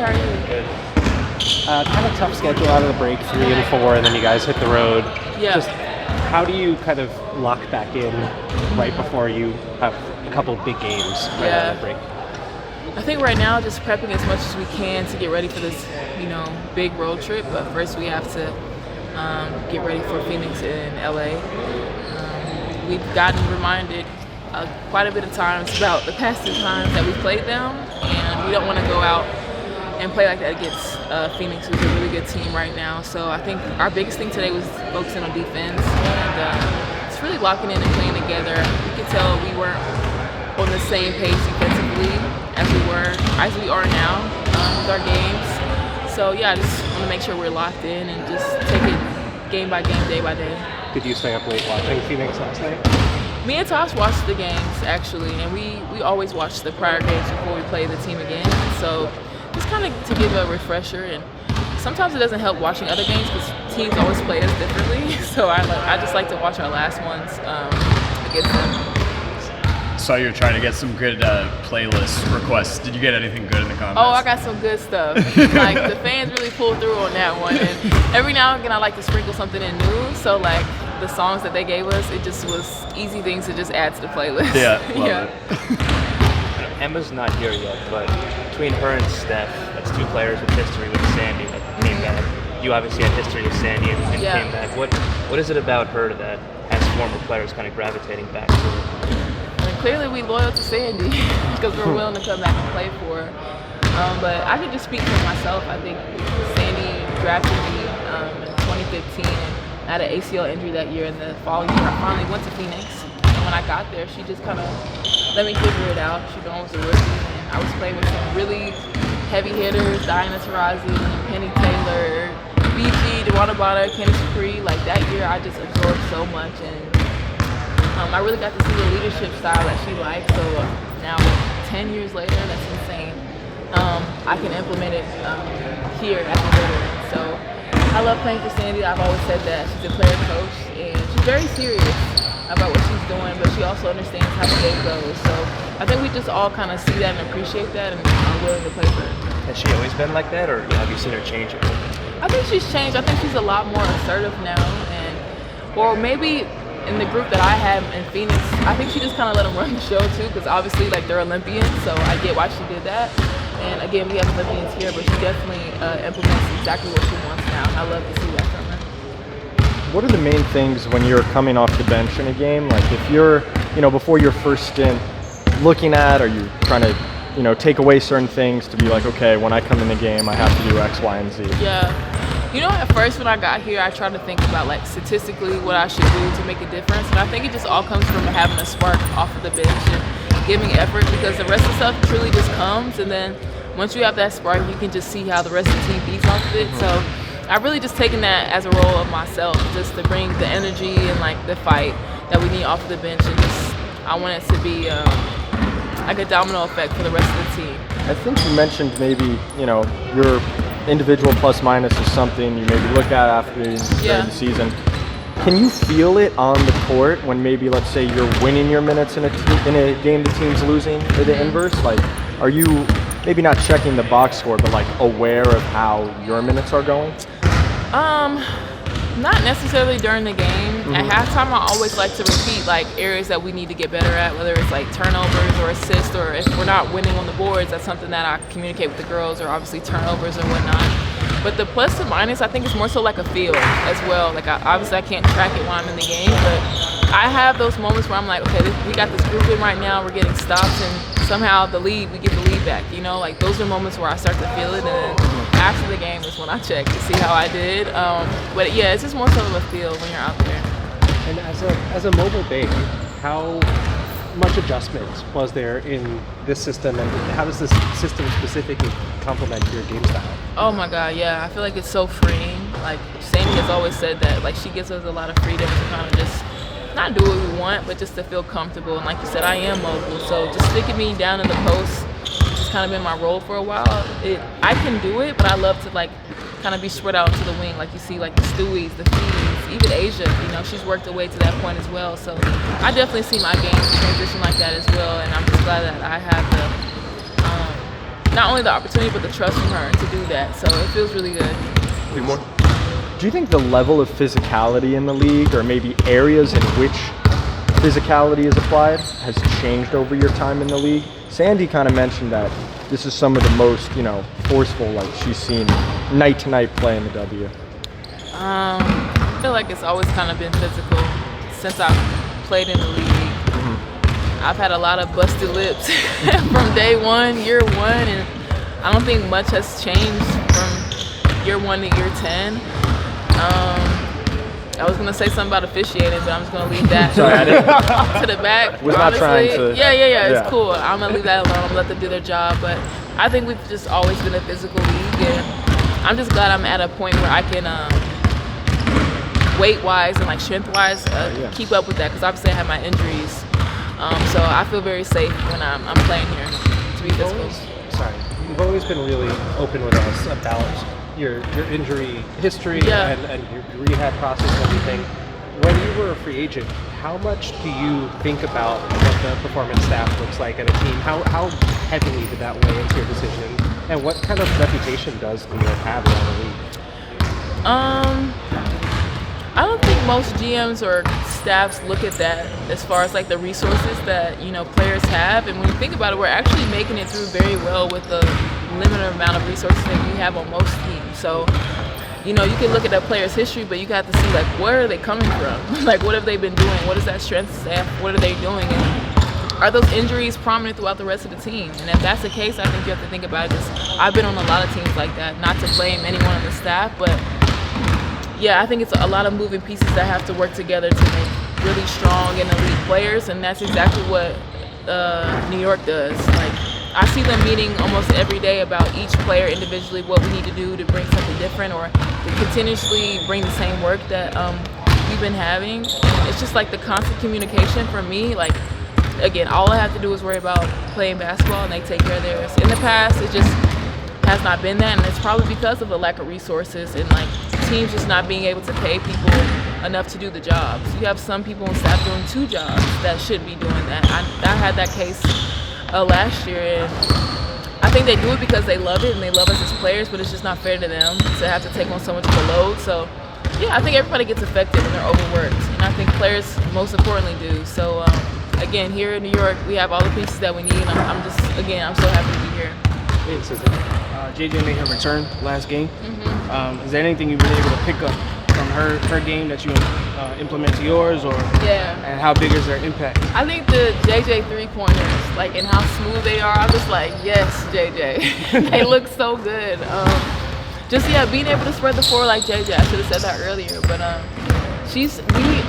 How are you? Good. Kind of tough schedule out of the break, 3 and 4, and then you guys hit the road. Yeah. Just how do you kind of lock back in right before you have a couple big games right out of the break? I think right now just prepping as much as we can to get ready for this, big road trip. But first we have to get ready for Phoenix and LA. We've gotten reminded quite a bit of times about the past 2 times that we played them, and we don't want to go out and play like that against Phoenix, who's a really good team right now. So I think our biggest thing today was focusing on defense, and it's really locking in and playing together. You could tell we weren't on the same page defensively as we are now with our games. So yeah, I just want to make sure we're locked in and just take it game by game, day by day. Did you stay up late watching Phoenix last night? Me and Tosh watched the games actually, and we always watch the prior games before we play the team again. So just kind of to give a refresher, and sometimes it doesn't help watching other games because teams always play us differently. So I just like to watch our last ones against them. So you're trying to get some good playlist requests. Did you get anything good in the comments? Oh, I got some good stuff. Like the fans really pulled through on that one, and every now and again I like to sprinkle something in new. So like the songs that they gave us, it just was easy things to just add to the playlist. Yeah, love it. Emma's not here yet, but between her and Steph, that's 2 players with history with Sandy that came back. You obviously had history with Sandy and came back. What is it about her that has former players kind of gravitating back to her? Clearly we loyal to Sandy because we're willing to come back and play for her. But I can just speak for myself. I think Sandy drafted me in 2015 and I had an ACL injury that year. In the following year, I finally went to Phoenix. And when I got there, she just kind of let me figure it out. She knew I was a rookie, and I was playing with some really heavy hitters, Diana Taurasi, Penny Taylor, BG, DeWanna Bonner, Kenny Shapri. Like that year, I just absorbed so much, and I really got to see the leadership style that she liked. So now, 10 years later, that's insane. I can implement it here as a veteran. So I love playing for Sandy. I've always said that. She's a player coach, and she's very serious about what she's doing, but she also understands how the game goes. So I think we just all kind of see that and appreciate that and are willing to play for her. Has she always been like that, or have you seen her change it? I think she's changed. I think she's a lot more assertive now, or maybe in the group that I had in Phoenix, I think she just kind of let them run the show too, because obviously like they're Olympians, so I get why she did that. And again, we have Olympians here, but she definitely implements exactly what she wants now. I love to see that from her. What are the main things when you're coming off the bench in a game? Like if you're, before your first stint, looking at, or you're trying to, take away certain things to be like, okay, when I come in the game, I have to do X, Y, and Z. Yeah. At first when I got here, I tried to think about like statistically what I should do to make a difference. And I think it just all comes from having a spark off of the bench and giving effort, because the rest of the stuff truly just comes. And then once you have that spark, you can just see how the rest of the team feeds off of it. So I've really just taken that as a role of myself, just to bring the energy and like the fight that we need off of the bench. And just, I want it to be like a domino effect for the rest of the team. I think you mentioned maybe, your individual plus minus is something you maybe look at after the season. Can you feel it on the court when maybe, let's say, you're winning your minutes in a game the team's losing, or the inverse? Like, are you maybe not checking the box score, but like aware of how your minutes are going? Not necessarily during the game. At halftime, I always like to repeat like areas that we need to get better at, whether it's like turnovers or assists, or if we're not winning on the boards, that's something that I communicate with the girls, or obviously turnovers and whatnot. But the plus and minus, I think it's more so like a feel as well. Like obviously I can't track it while I'm in the game, but I have those moments where I'm like, okay, we got this group in right now, we're getting stops, and somehow we get the lead back. Like those are moments where I start to feel it, and then after the game is when I check to see how I did. But yeah, it's just more so of a feel when you're out there. And as a mobile big, how much adjustment was there in this system, and how does this system specifically complement your game style? Oh my God, yeah. I feel like it's so freeing. Like Sandy has always said that, like she gives us a lot of freedom to kind of just not do what we want, but just to feel comfortable. And like you said, I am mobile, so just sticking me down in the post, which has kind of been my role for a while. I can do it, but I love to like kind of be spread out to the wing, like you see like the Stewies, the Fees, even Asia. She's worked her way to that point as well. So I definitely see my game transition like that as well, and I'm just glad that I have not only the opportunity but the trust from her to do that. So it feels really good. Do you think the level of physicality in the league, or maybe areas in which physicality is applied, has changed over your time in the league? Sandy kind of mentioned that this is some of the most, forceful like she's seen night to night play in the W. I feel like it's always kind of been physical since I've played in the league. I've had a lot of busted lips from day one, year one, and I don't think much has changed from year 1 to year 10. I was gonna say something about officiating, but I'm just gonna leave that to the back. Was not trying to. Yeah. It's cool. I'm gonna leave that alone. I'm gonna let them do their job. But I think we've just always been a physical league, and I'm just glad I'm at a point where I can, weight-wise and like strength-wise, keep up with that. Because obviously I have my injuries, so I feel very safe when I'm playing here to be physical. You've always been really open with us about your injury history and your rehab process and everything. When you were a free agent, how much do you think about what the performance staff looks like at a team? How heavily did that weigh into your decision? And what kind of reputation does New York have around the league? I don't think most GMs or staffs look at that as far as like the resources that players have. And when you think about it, we're actually making it through very well with the limited amount of resources that we have on most teams. So you can look at that player's history, but you got to see like where are they coming from? Like what have they been doing? What is that strength staff? What are they doing? And are those injuries prominent throughout the rest of the team? And if that's the case, I think you have to think about it. I've been on a lot of teams like that. Not to blame anyone on the staff, but yeah, I think it's a lot of moving pieces that have to work together to make really strong and elite players, and that's exactly what New York does. Like I see them meeting almost every day about each player individually, what we need to do to bring something different or to continuously bring the same work that we've been having. It's just like the constant communication for me. Like again, all I have to do is worry about playing basketball, and they take care of theirs. In the past, it just has not been that, and it's probably because of the lack of resources and like teams just not being able to pay people enough to do the jobs. You have some people on staff doing 2 jobs that should be doing that. I had that case last year, and I think they do it because they love it and they love us as players, but it's just not fair to them to have to take on so much of a load. So yeah, I think everybody gets affected when they're overworked, and I think players most importantly do. So again, here in New York, we have all the pieces that we need, and I'm so happy to be here. Hey, Susan. JJ made her return last game. Is there anything you've been able to pick up from her game that you implement to yours, or and how big is their impact? I think the JJ 3-pointers, like, and how smooth they are, I'm just like, yes, JJ. They look so good. Being able to spread the floor like JJ. I should have said that earlier, but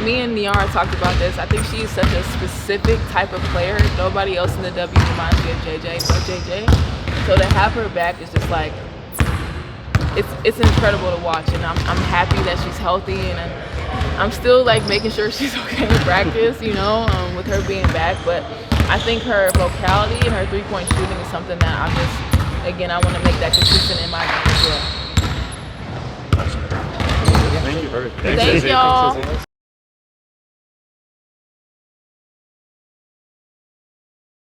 me and Niara talked about this. I think she's such a specific type of player. Nobody else in the W reminds me of JJ but JJ. So to have her back is just like, it's incredible to watch, and I'm happy that she's healthy, and I'm still like making sure she's okay in practice, with her being back. But I think her vocality and her 3-point shooting is something that I want to make that consistent in my game as well. Thank you. Thank y'all.